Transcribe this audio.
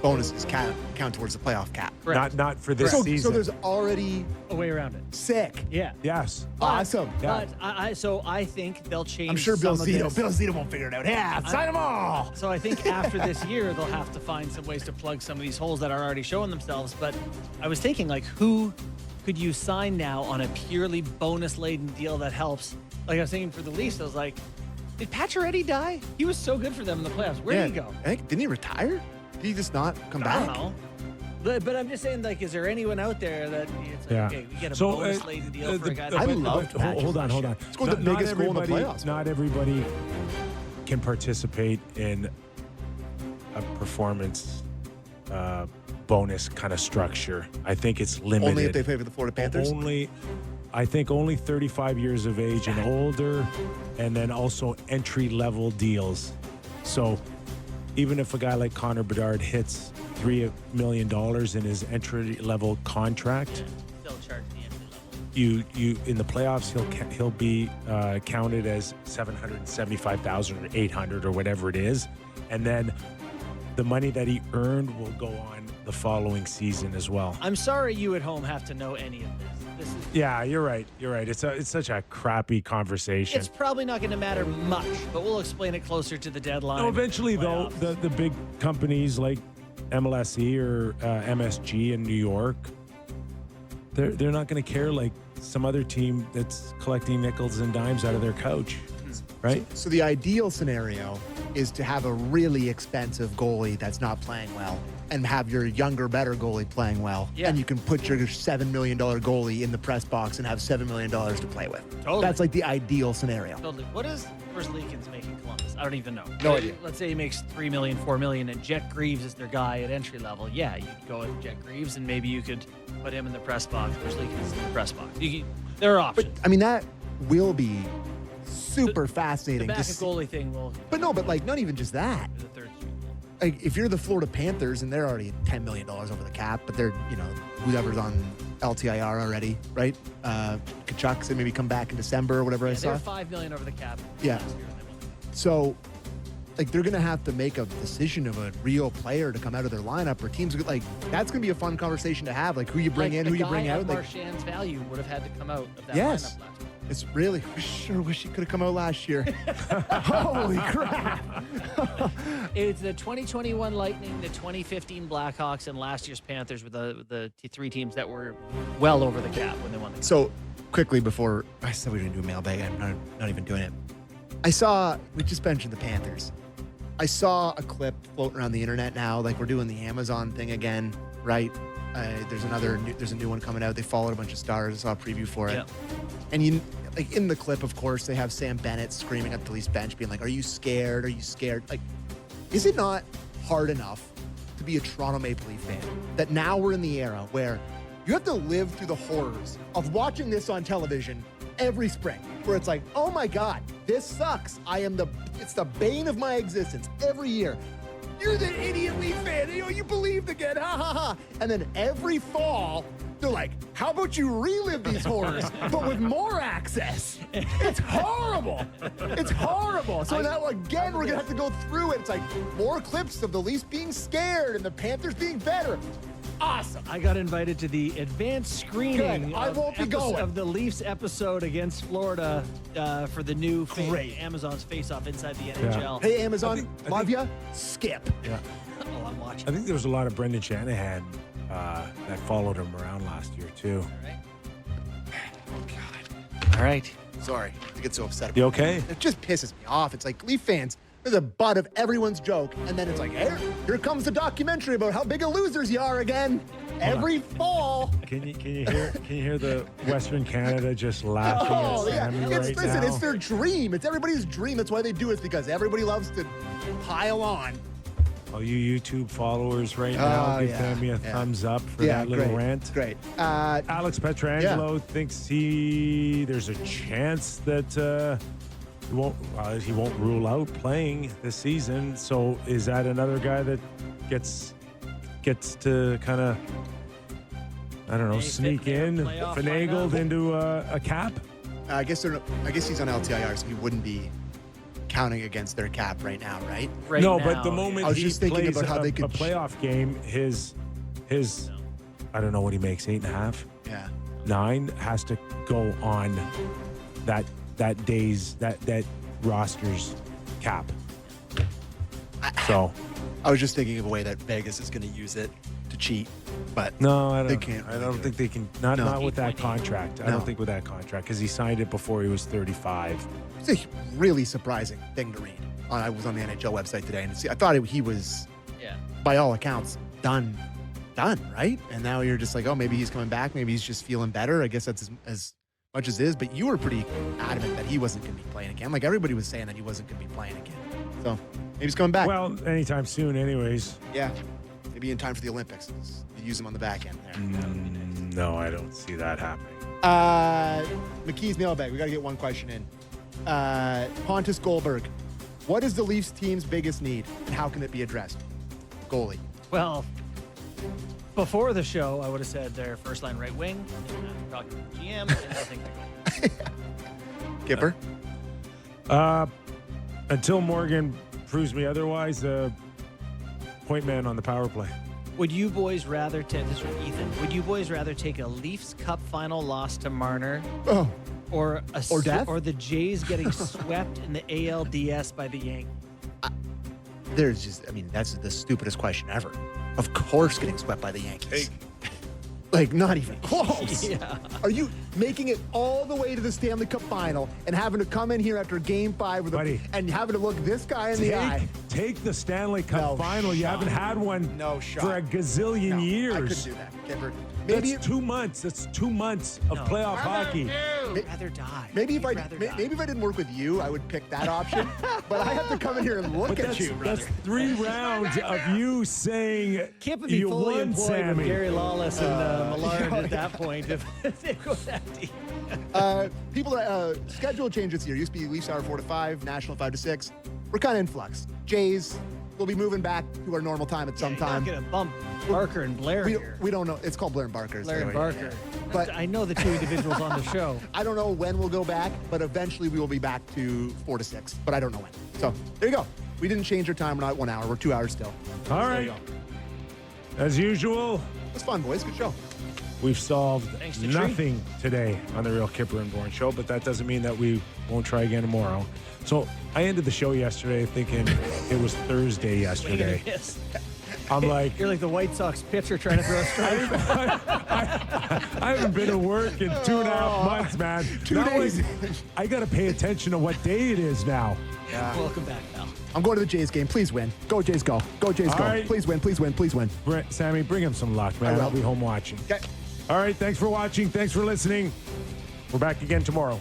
bonuses count towards the playoff cap. Correct. Not for this So season. there's already a way around it. sick. Yeah. Yes. Awesome. Yeah. But I think they'll change. I'm sure Bill some of this. Zito won't figure it out. Yeah, sign them all. So I think after this year, they'll have to find some ways to plug some of these holes that are already showing themselves. But I was thinking, like, who could you sign now on a purely bonus-laden deal that helps? Like I was thinking for the Leafs, I was like, did Pacioretty die? He was so good for them in the playoffs. Where did he go? I think, didn't he retire? Did he just not come I back? don't know. But I'm just saying, like, is there anyone out there that it's like, Yeah. okay, we get a So, bonus-laden deal for a guy I that loved hold on. Let's go with the biggest goal in the playoffs. Not everybody can participate in a performance bonus kind of structure. I think it's limited. Only if they play for the Florida Panthers? I think only 35 years of age and older, and then also entry-level deals. So even if a guy like Connor Bedard hits $3 million in his entry-level contract, still charge the entry level. you in the playoffs he'll be counted as 775,000 or 800 or whatever it is, and then the money that he earned will go on the following season as well. I'm sorry you at home have to know any of this. Yeah, you're right. It's such a crappy conversation. It's probably not going to matter much, but we'll explain it closer to the deadline. No, eventually, though, Playoffs. the big companies like MLSE or MSG in New York, they're not going to care like some other team that's collecting nickels and dimes out of their couch, right? So the ideal scenario is to have a really expensive goalie that's not playing well and have your younger, better goalie playing well. Yeah. And you can put your $7 million goalie in the press box and have $7 million to play with. Totally. That's like the ideal scenario. Totally. What is Versleekens making Columbus? I don't even know. No idea. Let's say he makes $3 million, $4 million, and Jet Greaves is their guy at entry level. Yeah, you could go with Jet Greaves, and maybe you could put him in the press box. Versleekens in the press box. There are But, options. I mean, that will be super The fascinating. back to of see. goalie thing will. But like, not even just that. The third string. Like, if you're the Florida Panthers and they're already $10 million over the cap, but they're, whoever's on LTIR already, right? Kachuk said maybe come back in December or whatever I Yeah, saw. they're $5 million over the cap. Yeah. Last year, and they won. So, like, they're going to have to make a decision of a real player to come out of their lineup, or teams, like, that's going to be a fun conversation to have. Like, who you bring in, who you bring out. The guy Like, at Marchand's value would have had to come out of that Yes. lineup last year. it's really, sure wish he could have come out last year. Holy crap. It's the 2021 Lightning, the 2015 Blackhawks, and last year's Panthers were the three teams that were well over the cap when they won the cup. So, quickly before I said we were going to do a mailbag, I'm not even doing it. We just mentioned the Panthers. I saw a clip floating around the internet now, like we're doing the Amazon thing again, right? There's a new one coming out. They followed a bunch of stars. I saw a preview for it. Yeah. And like in the clip, of course, they have Sam Bennett screaming at the Leafs bench, being like, "Are you scared? Are you scared?" Like, is it not hard enough to be a Toronto Maple Leaf fan that now we're in the era where you have to live through the horrors of watching this on television every spring, where it's like, "Oh my God, this sucks. It's the bane of my existence every year." You're the idiot Leaf fan. You believed again. Ha ha ha. And then every fall, they're like, how about you relive these horrors, but with more access? It's horrible. It's horrible. So now again, we're going to have to go through it. It's like more clips of the Leafs being scared and the Panthers being better. Awesome. I got invited to the advanced screening Good. I won't be going. of the Leafs episode against Florida for the new Great. Amazon's face-off inside the NHL. Hey, Amazon, I think- love ya. Skip. Yeah. Oh, I'm watching. I think there was a lot of Brendan Shanahan that followed him around last year too. All right. Sorry to get so upset about You okay? It just pisses me off. It's like Leaf fans, they're the butt of everyone's joke. And then it's like, hey, here comes the documentary about how big of losers you are again. Every fall. Can you hear the Western Canada just laughing Oh, at yeah. Sammy It's, right listen, now? it's their dream. It's everybody's dream. That's why they do it, because everybody loves to pile on. All you YouTube followers right now, Oh, give yeah, Sammy a yeah. thumbs up for that little great, rant. Great. Alex Petrangelo thinks there's a chance that he won't rule out playing this season. So is that another guy that gets to kind of, I don't know, May sneak fit their in, playoff finagled lineup. into a cap? I guess he's on LTIR, so he wouldn't be counting against their cap right now, right? Right no, now, but the moment I was he just thinking plays about how they could a playoff game, his I don't know what he makes, 8.5, Yeah. 9 has to go on that roster's cap. So I was just thinking of a way that Vegas is going to use it to cheat, but no, I don't. They can't I really don't do think it. they can. Not No. not with that contract. I No. don't think with that contract because he signed it before he was 35. it's a really surprising thing to read. I was on the NHL website today, and I thought he was, Yeah. by all accounts, done, right? And now you're just like, oh, maybe he's coming back. Maybe he's just feeling better. I guess that's as much as it is. But you were pretty adamant that he wasn't going to be playing again. Like everybody was saying that he wasn't going to be playing again. So maybe he's coming back. Well, anytime soon, anyways. Yeah, maybe in time for the Olympics. You use him on the back end there. No, I don't see that happening. McKee's mailbag. We got to get one question in. Pontus Goldberg. What is the Leafs team's biggest need, and how can it be addressed? Goalie. Well, before the show, I would have said their first line right wing. And I'm talking to the GM, and I think they're good. Kipper. Until Morgan proves me otherwise, point man on the power play. Would you boys rather take this from Ethan? Would you boys rather take a Leafs Cup final loss to Marner, Oh, or Or death? or the Jays getting swept in the ALDS by the Yankees? there's just, I mean, that's the stupidest question ever. Of course, getting swept by the Yankees. Like, not even close. Yeah. Are you making it all the way to the Stanley Cup final and having to come in here after Game 5 with Buddy. and having to look this guy in the eye? Take the Stanley Cup No final. You shot. haven't had one No shot. for a gazillion No, years. I couldn't do that, Kipper. That's Maybe 2 months. That's 2 months of No. playoff hockey. I'd rather die. Maybe if I'd I rather maybe die. if I didn't work with you, I would pick that option. But I have to come in here and look But at that's, you, brother. that's 3 rounds of you saying Kip would be you fully won, employed Sammy. with Gary Lawless and Millard yeah. at that point if they go that deep. People schedule change this year. Used to be Leafs hour 4 to 5, National 5 to 6. We're kind of in flux. Jays will be moving back to our normal time at some You're time. not gonna bump Barker and Blair here. We don't know. It's called Blair and Barker. Blair and Barker. But I know the two individuals on the show. I don't know when we'll go back, but eventually we will be back to 4 to 6. But I don't know when. So there you go. We didn't change our time. We're not 1 hour. We're 2 hours still. All There you right. go. As usual, It was fun, boys. Good show. we've solved Thanks to nothing today on the Real Kipper and Bourne Show, but that doesn't mean that we won't try again tomorrow. So I ended the show yesterday thinking it was Thursday yesterday. Yes. I'm like, You're like the White Sox pitcher trying to throw a strike. I haven't been to work in 2.5 months, man. 2 Now days. I got to pay attention to what day it is now. Welcome back, pal. I'm going to the Jays game. Please win. Go Jays, go. Go Jays, go. All right. Please win. Please win. Please win. Sammy, bring him some luck, man. will. I'll be home watching. Okay. All right, thanks for watching. Thanks for listening. We're back again tomorrow.